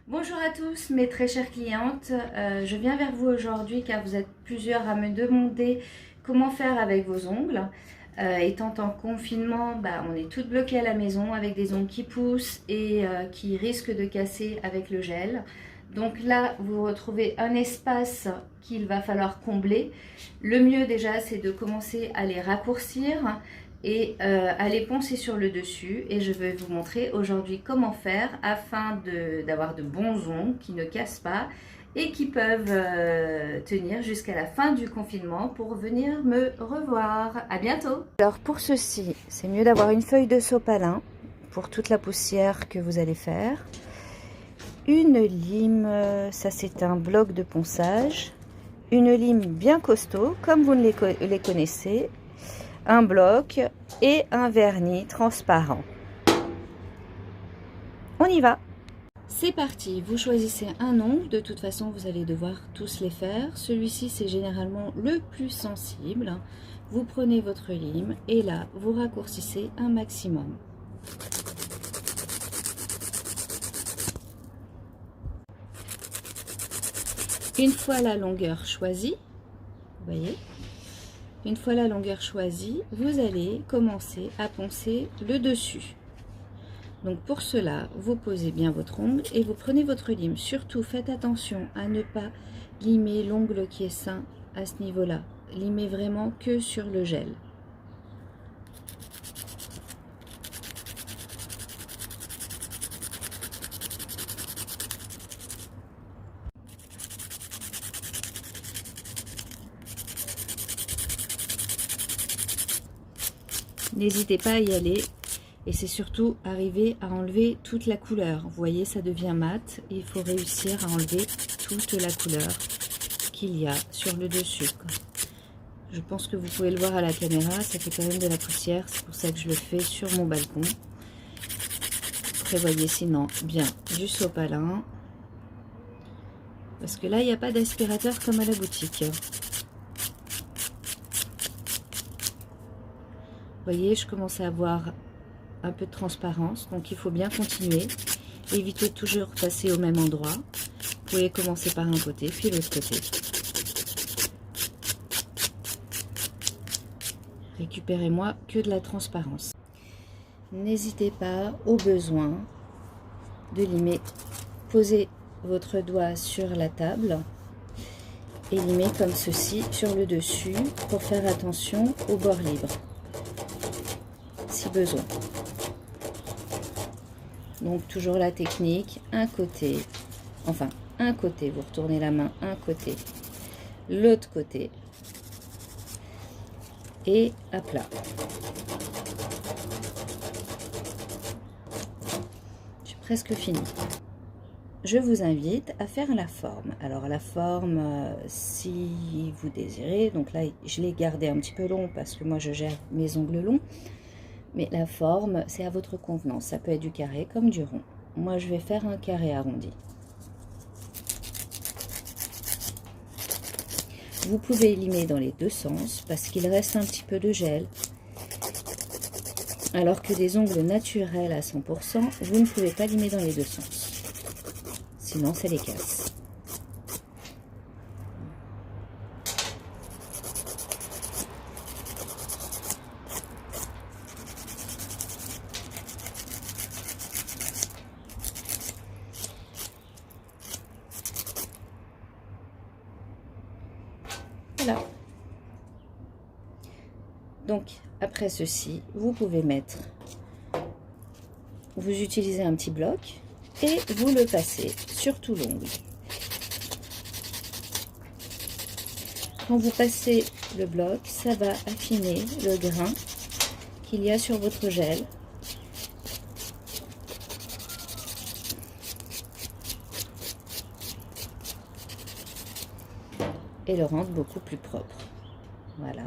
Bonjour à tous mes très chères clientes, je viens vers vous aujourd'hui car vous êtes plusieurs à me demander comment faire avec vos ongles. Étant en confinement, on est toutes bloquées à la maison avec des ongles qui poussent et qui risquent de casser avec le gel. Donc là, vous retrouvez un espace qu'il va falloir combler. Le mieux déjà, c'est de commencer à les raccourcir et à les poncer sur le dessus, et je vais vous montrer aujourd'hui comment faire afin d'avoir de bons ongles qui ne cassent pas et qui peuvent tenir jusqu'à la fin du confinement pour venir me revoir. À bientôt. Alors pour ceci, c'est mieux d'avoir une feuille de sopalin pour toute la poussière que vous allez faire, une lime, ça c'est un bloc de ponçage, une lime bien costaud comme vous les connaissez, un bloc et un vernis transparent. On y va! C'est parti, vous choisissez un ongle, de toute façon vous allez devoir tous les faire. Celui-ci c'est généralement le plus sensible. Vous prenez votre lime et là vous raccourcissez un maximum. Une fois la longueur choisie, vous voyez, une fois la longueur choisie, vous allez commencer à poncer le dessus. Donc pour cela, vous posez bien votre ongle et vous prenez votre lime. Surtout, faites attention à ne pas limer l'ongle qui est sain à ce niveau-là. Limez vraiment que sur le gel. N'hésitez pas à y aller. Et c'est surtout arriver à enlever toute la couleur. Vous voyez, ça devient mat. Et il faut réussir à enlever toute la couleur qu'il y a sur le dessus. Je pense que vous pouvez le voir à la caméra, ça fait quand même de la poussière. C'est pour ça que je le fais sur mon balcon. Prévoyez sinon bien du sopalin. Parce que là, il n'y a pas d'aspirateur comme à la boutique. Vous voyez, je commence à avoir un peu de transparence, donc il faut bien continuer. Évitez toujours de passer au même endroit. Vous pouvez commencer par un côté, puis l'autre côté. Récupérez-moi que de la transparence. N'hésitez pas, au besoin, de limer. Posez votre doigt sur la table et limez comme ceci sur le dessus pour faire attention au bord libre, si besoin. Donc toujours la technique, un côté, enfin un côté, vous retournez la main, un côté, l'autre côté, et à plat. J'ai presque fini. Je vous invite à faire la forme. Alors la forme, si vous désirez, donc là je l'ai gardé un petit peu long parce que moi je gère mes ongles longs. Mais la forme, c'est à votre convenance. Ça peut être du carré comme du rond. Moi, je vais faire un carré arrondi. Vous pouvez limer dans les deux sens parce qu'il reste un petit peu de gel. Alors que des ongles naturels à 100%, vous ne pouvez pas limer dans les deux sens. Sinon, ça les casse. Voilà. Donc, après ceci, vous pouvez mettre, vous utilisez un petit bloc et vous le passez sur tout l'ongle. Quand vous passez le bloc, ça va affiner le grain qu'il y a sur votre gel. Et le rendre beaucoup plus propre. Voilà.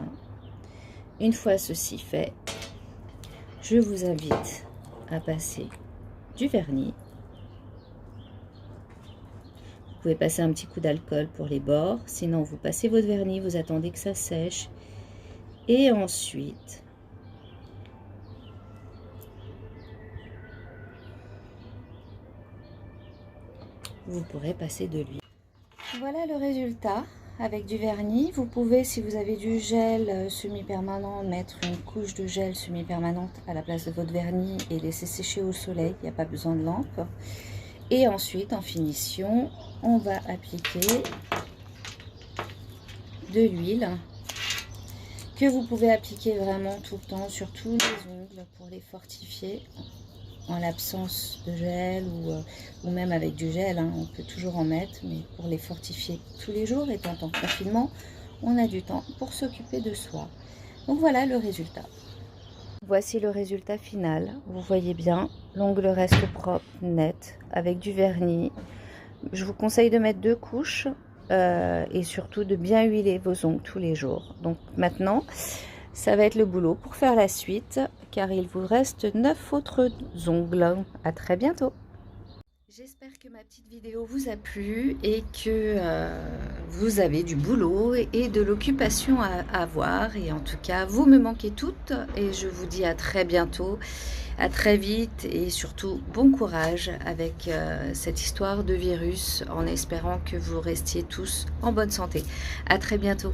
Une fois ceci fait, je vous invite à passer du vernis. Vous pouvez passer un petit coup d'alcool pour les bords. Sinon, vous passez votre vernis, vous attendez que ça sèche. Et ensuite, vous pourrez passer de l'huile. Voilà le résultat avec du vernis. Vous pouvez, si vous avez du gel semi-permanent, mettre une couche de gel semi-permanente à la place de votre vernis et laisser sécher au soleil. Il n'y a pas besoin de lampe. Et ensuite, en finition, on va appliquer de l'huile que vous pouvez appliquer vraiment tout le temps sur tous les ongles pour les fortifier en l'absence de gel ou même avec du gel, hein, on peut toujours en mettre, mais pour les fortifier tous les jours, étant en confinement, on a du temps pour s'occuper de soi. Donc voilà le résultat. Voici le résultat final. Vous voyez bien, l'ongle reste propre, net, avec du vernis. Je vous conseille de mettre 2 couches et surtout de bien huiler vos ongles tous les jours. Donc maintenant, ça va être le boulot pour faire la suite, car il vous reste 9 autres ongles. À très bientôt. J'espère que ma petite vidéo vous a plu et que vous avez du boulot et de l'occupation à avoir. Et en tout cas, vous me manquez toutes et je vous dis à très bientôt, à très vite et surtout bon courage avec cette histoire de virus en espérant que vous restiez tous en bonne santé. À très bientôt.